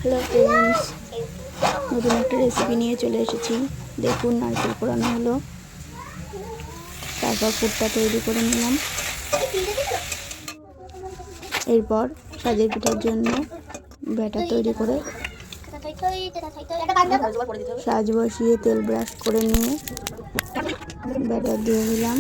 Hello friends, নতুন একটা recipe নিয়ে চলে এসেছি। দেখুন, নারকেল কোড়ানো হলো, তারপর পুরটা তৈরি করে নিলাম। এরপর সাজের পিঠার জন্য ব্যাটার তৈরি করে সাজ বসিয়ে তেল ব্রাশ করে নিয়ে ব্যাটার দিয়ে দিলাম।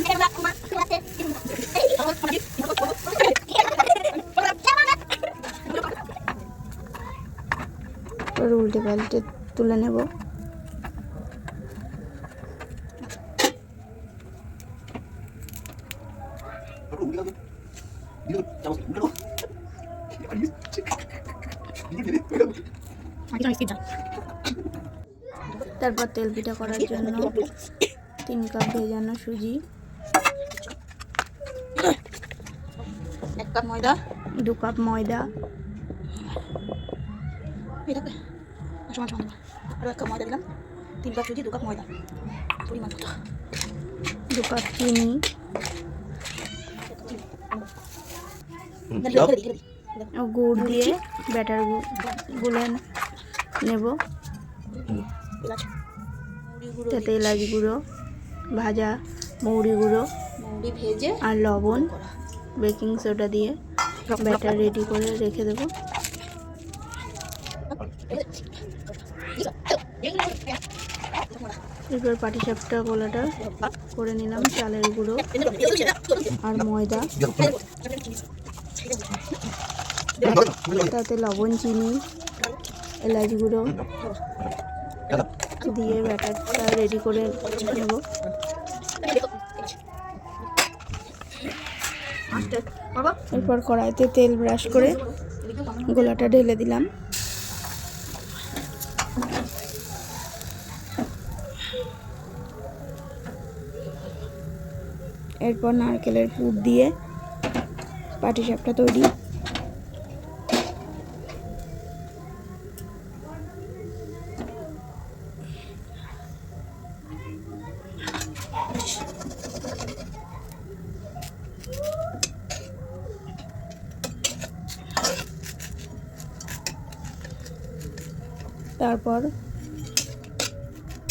উল্টে পাল্টে তুলে নেব। তারপর তেল পিঠা করার জন্য 3 কাপ ভেজানো সুজি, 1 কাপ ময়দা, 2 কাপ ময়দা, সমান সমান আরও 1 কাপ ময়দা দিলাম, 3 কাপ সুজি, 2 কাপ ময়দা, পরিমাণ মতো 2 কাপ চিনি, গুড় দিয়ে ব্যাটার গুলে নেব। তাতে এলাচ গুঁড়ো, ভাজা মৌরি গুঁড়ো ভেজে আর লবণ, বেকিং সোডা দিয়ে ব্যাটার রেডি করে রেখে দেব। এরপর পাটিসাপটা গোলাটা করে নিলাম। চালের গুঁড়ো আর ময়দা, তাতে লবণ, চিনি, এলাচ গুঁড়ো দিয়ে ব্যাটারটা রেডি করে নেব। এরপর কড়াইতে তেল ব্রাশ করে গোলাটা ঢেলে দিলাম। এরপর নারকেলের পুর দিয়ে পাটিসাপটা তৈরি। তারপর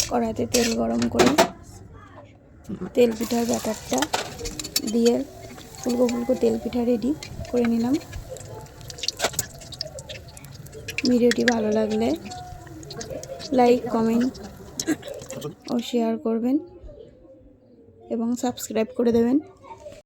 কড়াইতে তেল গরম করে তেল পিঠার ব্যাটারটা দিয়ে ফুলকো ফুলকো তেল পিঠা রেডি করে নিলাম। ভিডিওটি ভালো লাগলে লাইক, কমেন্ট ও শেয়ার করবেন এবং সাবস্ক্রাইব করে দেবেন।